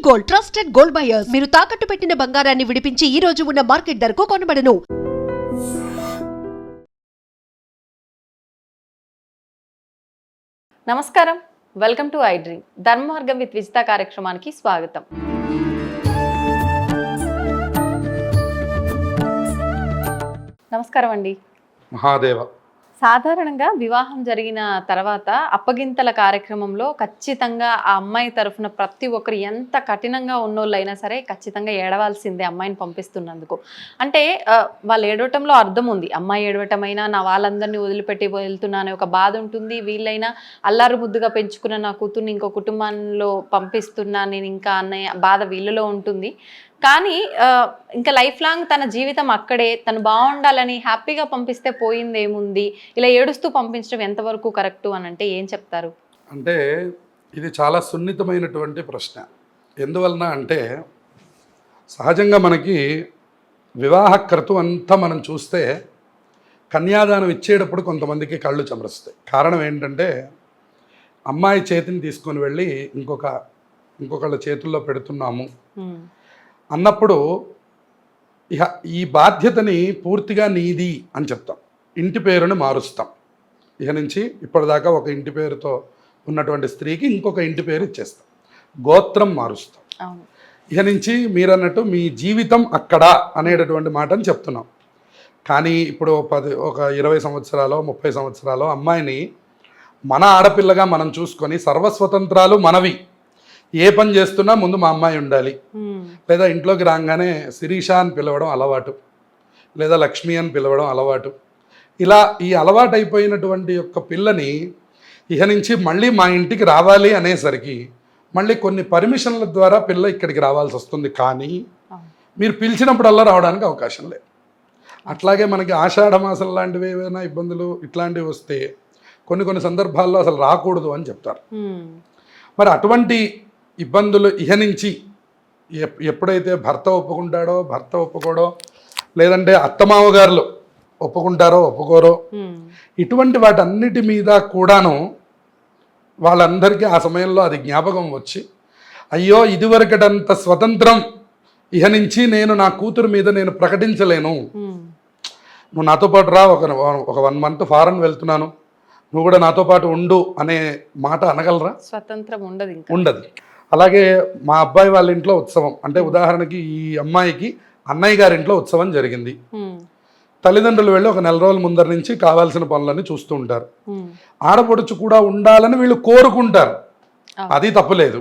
Gold, trusted gold buyers. మీరు తాకట్టు పెట్టిన బంగారాన్ని విడిపించి ఈ రోజు ఉన్న మార్కెట్ ధరకు కొనబడను. నమస్కారం, వెల్కమ్ టు ఐ డ్రీమ్. ధర్మ మార్గం విత్ విజిత కార్యక్రమానికి స్వాగతం. నమస్కారం అండి. మహాదేవ. సాధారణంగా వివాహం జరిగిన తర్వాత అప్పగింతల కార్యక్రమంలో ఖచ్చితంగా ఆ అమ్మాయి తరఫున ప్రతి ఒక్కరు ఎంత కఠినంగా ఉన్నోళ్ళైనా సరే ఖచ్చితంగా ఏడవాల్సిందే అమ్మాయిని పంపిస్తున్నందుకు. అంటే వాళ్ళు ఏడవటంలో అర్థం ఉంది. అమ్మాయి ఏడవటమైనా నా వాళ్ళందరినీ వదిలిపెట్టి వెళ్తున్నా అనే ఒక బాధ ఉంటుంది. వీళ్ళైనా అల్లారు ముద్దుగా పెంచుకున్న నా కూతుర్ని ఇంకో కుటుంబంలో పంపిస్తున్నా నేను ఇంకా అనే బాధ వీళ్ళలో ఉంటుంది. కానీ ఇంకా లైఫ్ లాంగ్ తన జీవితం అక్కడే తను బాగుండాలని హ్యాపీగా పంపిస్తే పోయింది ఏముంది, ఇలా ఏడుస్తూ పంపించడం ఎంతవరకు కరెక్టు అని అంటే ఏం చెప్తారు? అంటే ఇది చాలా సున్నితమైనటువంటి ప్రశ్న. ఎందువలన అంటే సహజంగా మనకి వివాహ క్రతువు అంతా మనం చూస్తే కన్యాదానం ఇచ్చేటప్పుడు కొంతమందికి కళ్ళు చెమరుస్తాయి. కారణం ఏంటంటే అమ్మాయి చేతిని తీసుకొని వెళ్ళి ఇంకొకళ్ళ చేతుల్లో పెడుతున్నాము అన్నప్పుడు ఇక ఈ బాధ్యతని పూర్తిగా నీది అని చెప్తాం. ఇంటి పేరుని మారుస్తాం. ఇక నుంచి ఇప్పటిదాకా ఒక ఇంటి పేరుతో ఉన్నటువంటి స్త్రీకి ఇంకొక ఇంటి పేరు ఇచ్చేస్తాం. గోత్రం మారుస్తాం. ఇక నుంచి మీరన్నట్టు మీ జీవితం అక్కడ అనేటటువంటి మాటని చెప్తున్నాం. కానీ ఇప్పుడు ఒక 20 సంవత్సరాలు 30 సంవత్సరాలు అమ్మాయిని మన ఆడపిల్లగా మనం చూసుకొని సర్వస్వతంత్రాలు మనవి, ఏ పని చేస్తున్నా ముందు మా అమ్మాయి ఉండాలి, లేదా ఇంట్లోకి రాగానే శిరీష అని పిలవడం అలవాటు, లేదా లక్ష్మి అని పిలవడం అలవాటు. ఇలా ఈ అలవాటు అయిపోయినటువంటి యొక్క పిల్లని ఇక నుంచి మళ్ళీ మా ఇంటికి రావాలి అనేసరికి మళ్ళీ కొన్ని పర్మిషన్ల ద్వారా పిల్ల ఇక్కడికి రావాల్సి వస్తుంది. కానీ మీరు పిలిచినప్పుడల్లా రావడానికి అవకాశం లేదు. అట్లాగే మనకి ఆషాఢ మాసం లాంటివి ఏవైనా ఇబ్బందులు ఇట్లాంటివి వస్తే కొన్ని సందర్భాల్లో అసలు రాకూడదు అని చెప్తారు. మరి అటువంటి ఇబ్బందులు ఇహ నుంచి ఎప్పుడైతే భర్త ఒప్పుకోడో లేదంటే అత్తమామగారులు ఒప్పుకుంటారో ఒప్పుకోరో, ఇటువంటి వాటన్నిటి మీద కూడాను వాళ్ళందరికీ ఆ సమయంలో అది జ్ఞాపకం వచ్చి, అయ్యో ఇదివరకటంత స్వతంత్రం ఇహ నుంచి నేను నా కూతురు మీద నేను ప్రకటించలేను, నువ్వు నాతో పాటు రా, ఒక 1 month ఫారెన్ వెళ్తున్నాను, నువ్వు కూడా నాతో పాటు ఉండు అనే మాట అనగలరా? స్వతంత్రం ఉండదు. అలాగే మా అబ్బాయి వాళ్ళ ఇంట్లో ఉత్సవం అంటే ఉదాహరణకి ఈ అమ్మాయికి అన్నయ్య గారి ఇంట్లో ఉత్సవం జరిగింది. తల్లిదండ్రులు వెళ్ళి ఒక 4 రోజుల ముందర నుంచి కావాల్సిన పనులన్నీ చూస్తూ ఉంటారు. ఆడపడుచు కూడా ఉండాలని వీళ్ళు కోరుకుంటారు, అది తప్పులేదు.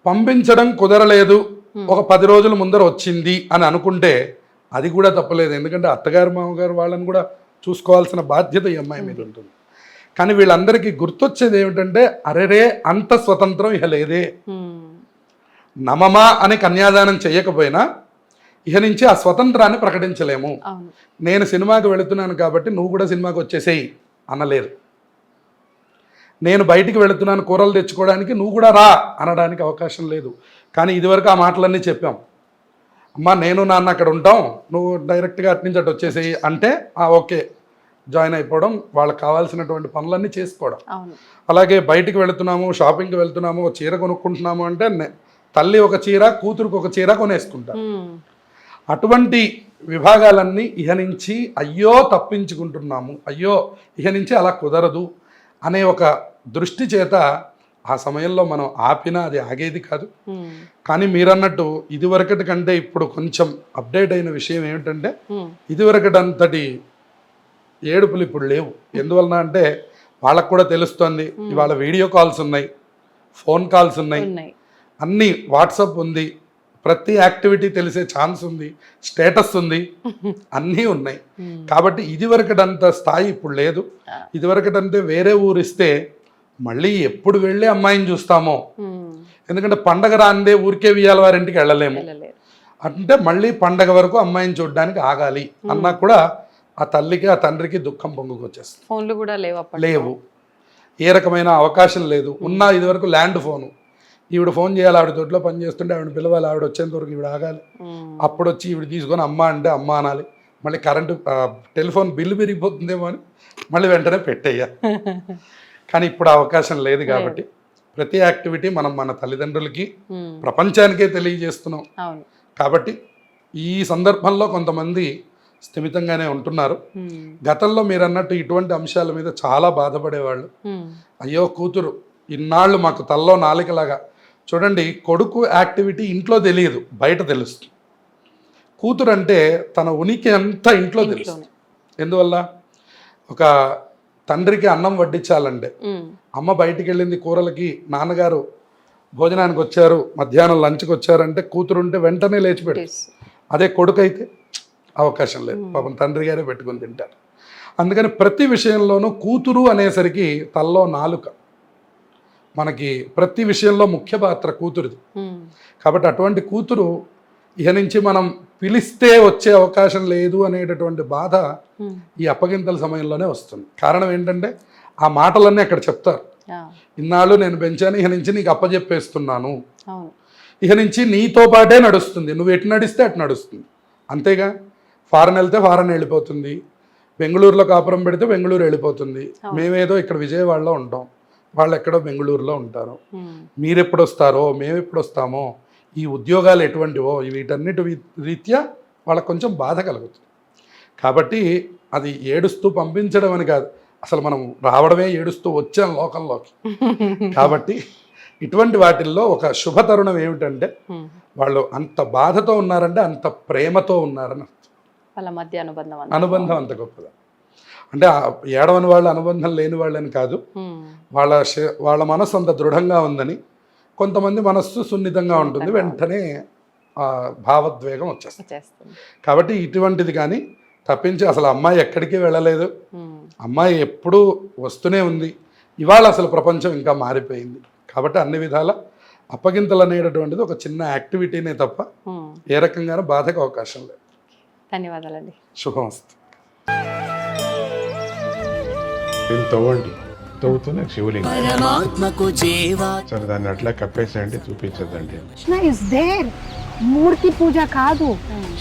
పంపించడం కుదరలేదు, ఒక 10 రోజుల ముందర వచ్చింది అని అనుకుంటే అది కూడా తప్పులేదు. ఎందుకంటే అత్తగారు మామగారు వాళ్ళని కూడా చూసుకోవాల్సిన బాధ్యత ఈ అమ్మాయి మీద ఉంటుంది. కానీ వీళ్ళందరికీ గుర్తొచ్చేది ఏమిటంటే, అరెరే అంత స్వతంత్రం ఇహ లేదే, నమమా అని కన్యాదానం చేయకపోయినా ఇహ నుంచి ఆ స్వతంత్రాన్ని ప్రకటించలేము. నేను సినిమాకి వెళుతున్నాను కాబట్టి నువ్వు కూడా సినిమాకి వచ్చేసేయి అనలేదు. నేను బయటికి వెళుతున్నాను కూరలు తెచ్చుకోవడానికి, నువ్వు కూడా రా అనడానికి అవకాశం లేదు. కానీ ఇదివరకు ఆ మాటలన్నీ చెప్పాం. అమ్మా నేను నాన్న అక్కడ ఉంటాం, నువ్వు డైరెక్ట్గా అటు నుంచి అటు వచ్చేసేయి అంటే ఓకే జాయిన్ అయిపోవడం, వాళ్ళకి కావాల్సినటువంటి పనులన్నీ చేసుకోవడం. అలాగే బయటికి వెళుతున్నాము, షాపింగ్కి వెళ్తున్నాము, చీర కొనుక్కుంటున్నాము అంటే తల్లి ఒక చీర, కూతురుకు ఒక చీర కొనేసుకుంటారు. అటువంటి విభాగాలన్నీ ఇహ నుంచి అయ్యో తప్పించుకుంటున్నాము, అయ్యో ఇహ నుంచి అలా కుదరదు అనే ఒక దృష్టి చేత ఆ సమయంలో మనం ఆపినా అది ఆగేది కాదు. కానీ మీరన్నట్టు ఇదివరకటి కంటే ఇప్పుడు కొంచెం అప్డేట్ అయిన విషయం ఏమిటంటే, ఇదివరకటంతటి ఏడుపులు ఇప్పుడు లేవు. ఎందువలన అంటే వాళ్ళకు కూడా తెలుస్తోంది, ఇవాళ వీడియో కాల్స్ ఉన్నాయి, ఫోన్ కాల్స్ ఉన్నాయి, అన్నీ వాట్సాప్ ఉంది, ప్రతి యాక్టివిటీ తెలిసే ఛాన్స్ ఉంది, స్టేటస్ ఉంది, అన్నీ ఉన్నాయి. కాబట్టి ఇదివరకటంత స్థాయి ఇప్పుడు లేదు. ఇదివరకటంటే వేరే ఊరిస్తే మళ్ళీ ఎప్పుడు వెళ్ళి అమ్మాయిని చూస్తామో, ఎందుకంటే పండగ రాందే ఊరికే వియ్యాల వారింటికి వెళ్ళలేము. అంటే మళ్ళీ పండగ వరకు అమ్మాయిని చూడడానికి ఆగాలి అన్నా కూడా ఆ తల్లికి ఆ తండ్రికి దుఃఖం పొంగుకొచ్చేస్తుంది. ఫోన్లు కూడా లేవు, ఏ రకమైన అవకాశం లేదు. ఉన్న ఇదివరకు ల్యాండ్ ఫోను, ఈవిడ ఫోన్ చేయాలి, ఆవిడ తోటలో పని చేస్తుంటే ఆవిడ పిలవాలి, ఆవిడ వచ్చేంత వరకు ఈవిడ ఆగాలి, అప్పుడు వచ్చి ఈవిడ తీసుకొని అమ్మ అంటే అమ్మ అనాలి, మళ్ళీ కరెంటు టెలిఫోన్ బిల్లు పెరిగిపోతుందేమో అని మళ్ళీ వెంటనే పెట్టేయాలి. కానీ ఇప్పుడు అవకాశం లేదు కాబట్టి ప్రతి యాక్టివిటీ మనం మన తల్లిదండ్రులకి ప్రపంచానికే తెలియజేస్తున్నాం. అవును. కాబట్టి ఈ సందర్భంలో కొంతమంది స్థిమితంగానే ఉంటున్నారు. గతంలో మీరు అన్నట్టు ఇటువంటి అంశాల మీద చాలా బాధపడేవాళ్ళు. అయ్యో కూతురు ఇన్నాళ్ళు మాకు తల్లో నాలికలాగా. చూడండి, కొడుకు యాక్టివిటీ ఇంట్లో తెలియదు, బయట తెలుస్తుంది. కూతురు అంటే తన ఉనికి అంతా ఇంట్లో తెలుస్తుంది. ఎందువల్ల? ఒక తండ్రికి అన్నం వడ్డించాలంటే అమ్మ బయటికి వెళ్ళింది కూరలకి, నాన్నగారు భోజనానికి వచ్చారు, మధ్యాహ్నం లంచ్కి వచ్చారంటే కూతురుంటే వెంటనే లేచి పెట్టు. అదే కొడుకు అయితే అవకాశం లేదు, పాపం తండ్రి గారే పెట్టుకుని తింటారు. అందుకని ప్రతి విషయంలోనూ కూతురు అనేసరికి తల్లో నాలుక, మనకి ప్రతి విషయంలో ముఖ్య పాత్ర కూతురుది. కాబట్టి అటువంటి కూతురు ఇక నుంచి మనం పిలిస్తే వచ్చే అవకాశం లేదు అనేటటువంటి బాధ ఈ అప్పగింతల సమయంలోనే వస్తుంది. కారణం ఏంటంటే ఆ మాటలన్నీ అక్కడ చెప్తారు. ఇన్నాళ్ళు నేను పెంచాను, ఇక నుంచి నీకు అప్పచెప్పేస్తున్నాను, ఇక నుంచి నీతో పాటే నడుస్తుంది, నువ్వు ఎటు నడిస్తే అటు నడుస్తుంది. అంతేగా, ఫారెన్ వెళ్తే ఫారెన్ వెళ్ళిపోతుంది, బెంగళూరులో కాపురం పెడితే బెంగళూరు వెళ్ళిపోతుంది. మేమేదో ఇక్కడ విజయవాడలో ఉంటాం, వాళ్ళు ఎక్కడో బెంగళూరులో ఉంటారు. మీరెప్పుడు వస్తారో మేము ఎప్పుడు వస్తామో, ఈ ఉద్యోగాలు ఎటువంటివో, వీటన్నిటి రీత్యా వాళ్ళకు కొంచెం బాధ కలుగుతుంది. కాబట్టి అది ఏడుస్తూ పంపించడం అని కాదు, అసలు మనం రావడమే ఏడుస్తూ వచ్చాం లోకంలోకి. కాబట్టి ఇటువంటి వాటిల్లో ఒక శుభతరుణం ఏమిటంటే వాళ్ళు అంత బాధతో ఉన్నారంటే అంత ప్రేమతో ఉన్నారని వాళ్ళ మధ్య అనుబంధం అంత గొప్పదా. అంటే ఏడవని వాళ్ళు అనుబంధం లేని వాళ్ళని కాదు, వాళ్ళ మనసు అంత దృఢంగా ఉందని. కొంతమంది మనస్సు సున్నితంగా ఉంటుంది, వెంటనే భావోద్వేగం వచ్చేస్తుంది. కాబట్టి ఇటువంటిది కానీ తప్పించి అసలు అమ్మాయి ఎక్కడికి వెళ్ళలేదు, అమ్మాయి ఎప్పుడూ వస్తూనే ఉంది. ఇవాళ అసలు ప్రపంచం ఇంకా మారిపోయింది. కాబట్టి అన్ని విధాల అప్పగింతలు అనేటటువంటిది ఒక చిన్న యాక్టివిటీనే తప్ప ఏ రకంగానూ బాధకు అవకాశం లేదు. ధన్యవాదాలండి. శుభమస్తు. తవ్వండి, తవ్వుతూనే శివలింగం. సరే దాన్ని అట్లా కప్పేసేయండి, చూపించదండి. Krishna is there. మూర్తి పూజ కాదు,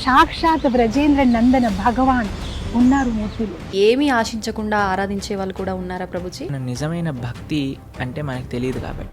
సాక్షాత్ బ్రజేంద్ర నందన భగవాన్ ఉన్నారు మూర్తిలో. ఏమీ ఆశించకుండా ఆరాధించే వాళ్ళు కూడా ఉన్నారా ప్రభుజీ? నిజమైన భక్తి అంటే మనకు తెలియదు కాబట్టి